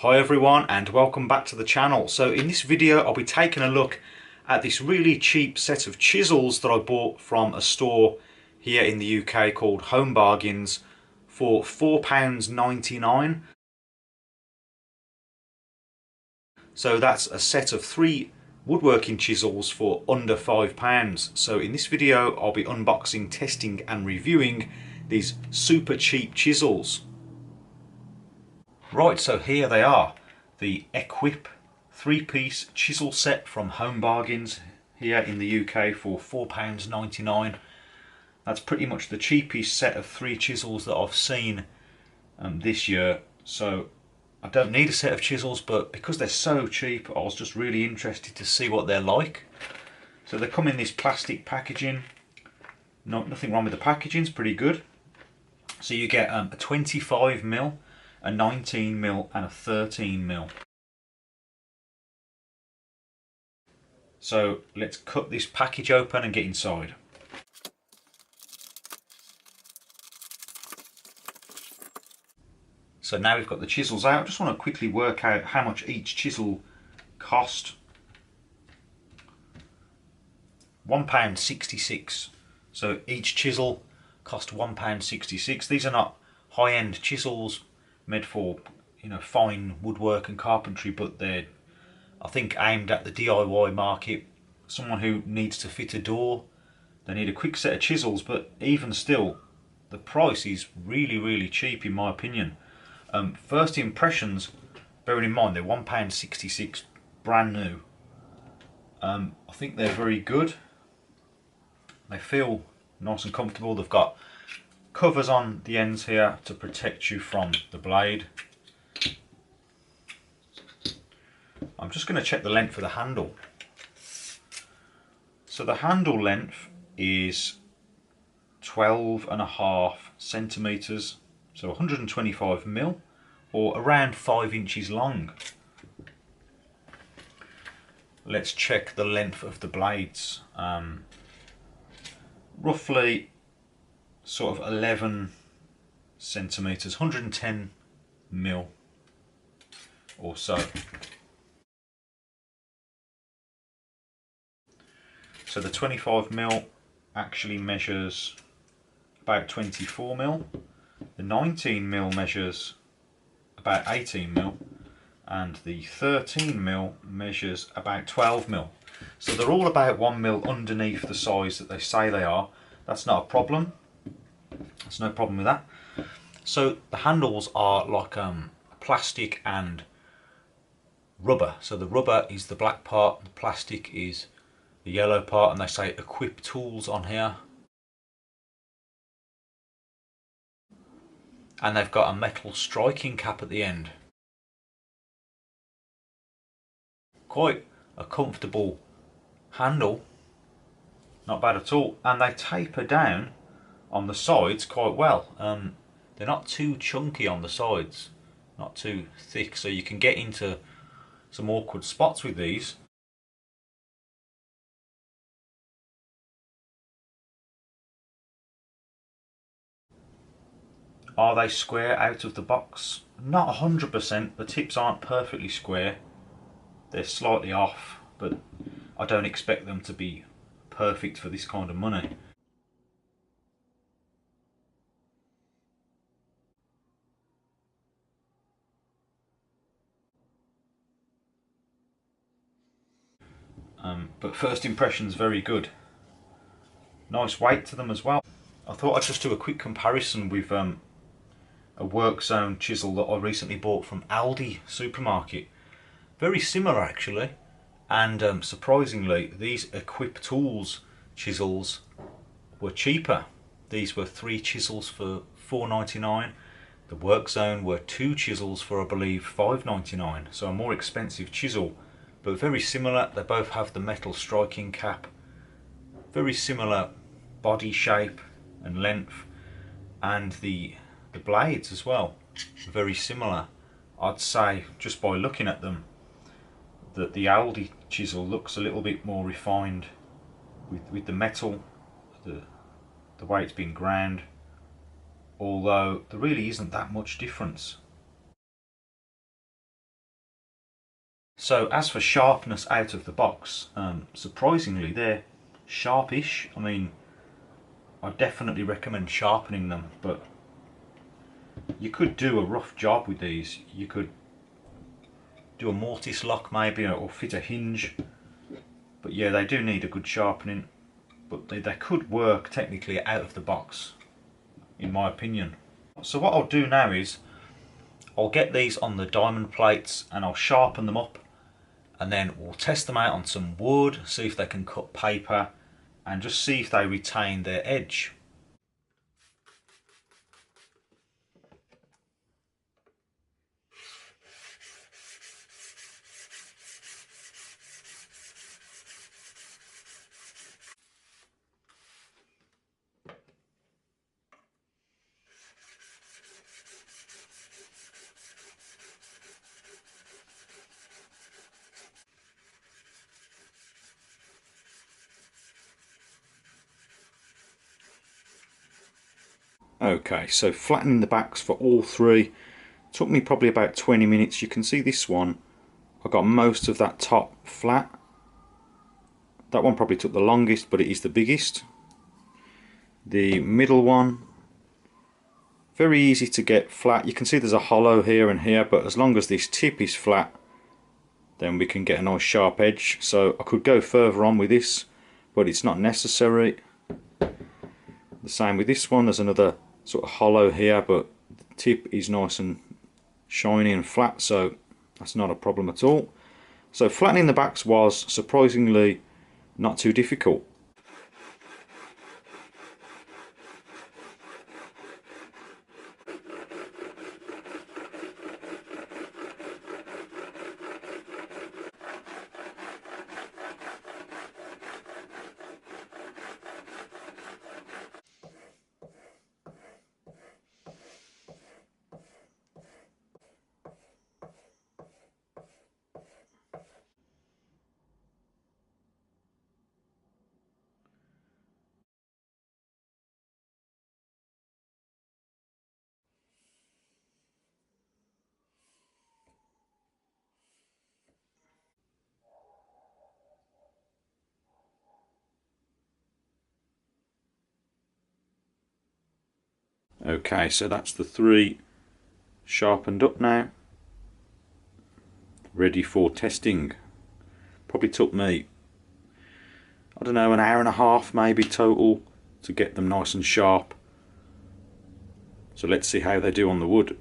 Hi everyone and welcome back to the channel. So in this video I'll be taking a look at this really cheap set of chisels that I bought from a store here in the UK called Home Bargains for £4.99. So that's a set of 3 woodworking chisels for under £5. So in this video I'll be unboxing, testing and reviewing these super cheap chisels. Right, so here they are, the Equip 3-piece chisel set from Home Bargains here in the UK for £4.99. That's pretty much the cheapest set of 3 chisels that I've seen this year. So I don't need a set of chisels, but because they're so cheap I was just really interested to see what they're like. So they come in this plastic packaging. Nothing wrong with the packaging, it's pretty good. So you get a 25mm, a 19mm and a 13mm. So let's cut this package open and get inside. So now we've got the chisels out. I just want to quickly work out how much each chisel cost. £1.66. So each chisel cost £1.66. These are not high-end chisels made for, you know, fine woodwork and carpentry, but they're, I think, aimed at the DIY market. Someone who needs to fit a door, they need a quick set of chisels, but even still the price is really cheap in my opinion. First impressions, bearing in mind they're £1.66 brand new, I think they're very good. They feel nice and comfortable. They've got covers on the ends here to protect you from the blade. I'm just going to check the length of the handle. So the handle length is 12.5 centimeters, so 125mm, or around 5 inches long. Let's check the length of the blades. Roughly sort of 11 centimeters, 110mm or so. So the 25mm actually measures about 24mm, the 19mm measures about 18mm, and the 13mm measures about 12mm. So they're all about 1mm underneath the size that they say they are. That's not a problem. There's no problem with that. So the handles are like plastic and rubber. So the rubber is the black part, the plastic is the yellow part, and they say Equip Tools on here. And they've got a metal striking cap at the end. Quite a comfortable handle, not bad at all, and they taper down on the sides quite well. They're not too chunky on the sides, not too thick, so you can get into some awkward spots with these. Are they square out of the box? Not 100%, the tips aren't perfectly square. They're slightly off, but I don't expect them to be perfect for this kind of money. But first impressions very good. Nice weight to them as well. I thought I'd just do a quick comparison with a work zone chisel that I recently bought from Aldi supermarket. Very similar actually, and surprisingly these Equip Tools chisels were cheaper. These were 3 chisels for £4.99. The work zone were 2 chisels for, I believe, £5.99. So a more expensive chisel, but very similar. They both have the metal striking cap, very similar body shape and length, and the blades as well, very similar. I'd say just by looking at them that the Aldi chisel looks a little bit more refined with the metal, the way it's been ground, although there really isn't that much difference. So as for sharpness out of the box, surprisingly they're sharpish. I mean, I definitely recommend sharpening them, but you could do a rough job with these. You could do a mortise lock maybe, or fit a hinge, but yeah, they do need a good sharpening, but they could work technically out of the box, in my opinion. So what I'll do now is I'll get these on the diamond plates and I'll sharpen them up, and then we'll test them out on some wood, see if they can cut paper, and just see if they retain their edge. Okay, so flattening the backs for all three took me probably about 20 minutes. You can see this one, I got most of that top flat. That one probably took the longest, but it is the biggest. The middle one, very easy to get flat. You can see there's a hollow here and here, but as long as this tip is flat, then we can get a nice sharp edge. So I could go further on with this, but it's not necessary. The same with this one, there's another sort of hollow here, but the tip is nice and shiny and flat, so that's not a problem at all. So flattening the backs was surprisingly not too difficult. Okay, so that's the three sharpened up now, ready for testing. Probably took me, I don't know, an hour and a half maybe total to get them nice and sharp. So let's see how they do on the wood.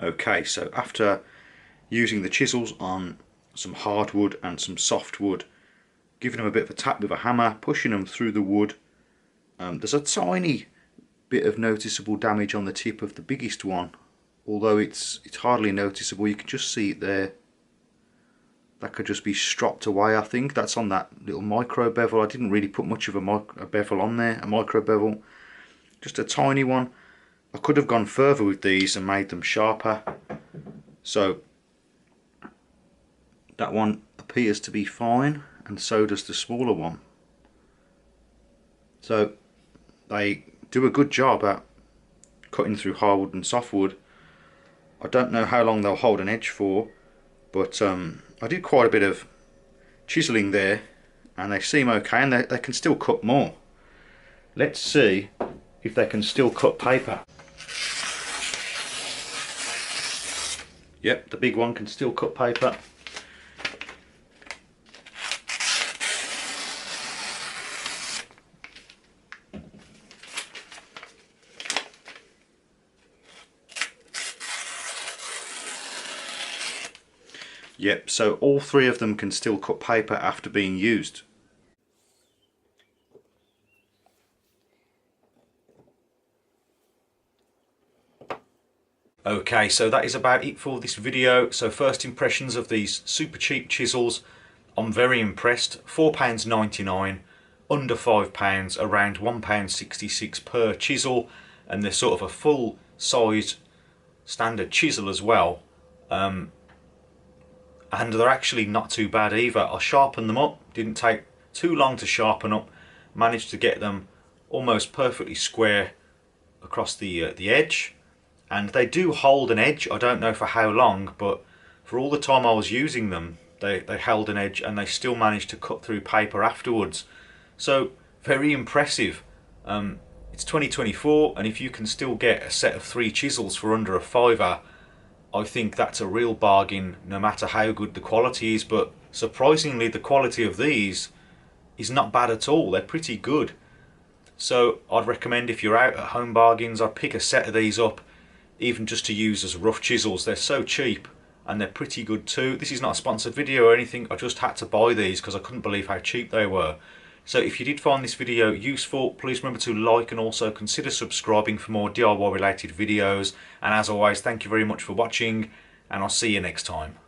Okay, so after using the chisels on some hardwood and some softwood, giving them a bit of a tap with a hammer, pushing them through the wood, there's a tiny bit of noticeable damage on the tip of the biggest one, although it's hardly noticeable. You can just see it there. That could just be stropped away. I think that's on that little micro bevel. I didn't really put much of a bevel on there, a micro bevel, just a tiny one. I could have gone further with these and made them sharper. So that one appears to be fine, and so does the smaller one. So they do a good job at cutting through hardwood and softwood. I don't know how long they'll hold an edge for, but I did quite a bit of chiseling there and they seem okay, and they can still cut more. Let's see if they can still cut paper. Yep, the big one can still cut paper. Yep, so all three of them can still cut paper after being used. Okay, so that is about it for this video. So first impressions of these super cheap chisels. I'm very impressed. £4.99, under £5, around £1.66 per chisel, and they're sort of a full size standard chisel as well. And they're actually not too bad either. I sharpened them up, didn't take too long to sharpen up, managed to get them almost perfectly square across the edge, and they do hold an edge. I don't know for how long, but for all the time I was using them, they held an edge and they still managed to cut through paper afterwards. So very impressive. It's 2024, and if you can still get a set of 3 chisels for under a £5, I think that's a real bargain, no matter how good the quality is. But surprisingly, the quality of these is not bad at all. They're pretty good. So I'd recommend, if you're out at home bargains, I'd pick a set of these up, even just to use as rough chisels. They're so cheap and they're pretty good too. This is not a sponsored video or anything. I just had to buy these because I couldn't believe how cheap they were. So if you did find this video useful, please remember to like and also consider subscribing for more DIY related videos. And as always, thank you very much for watching, and I'll see you next time.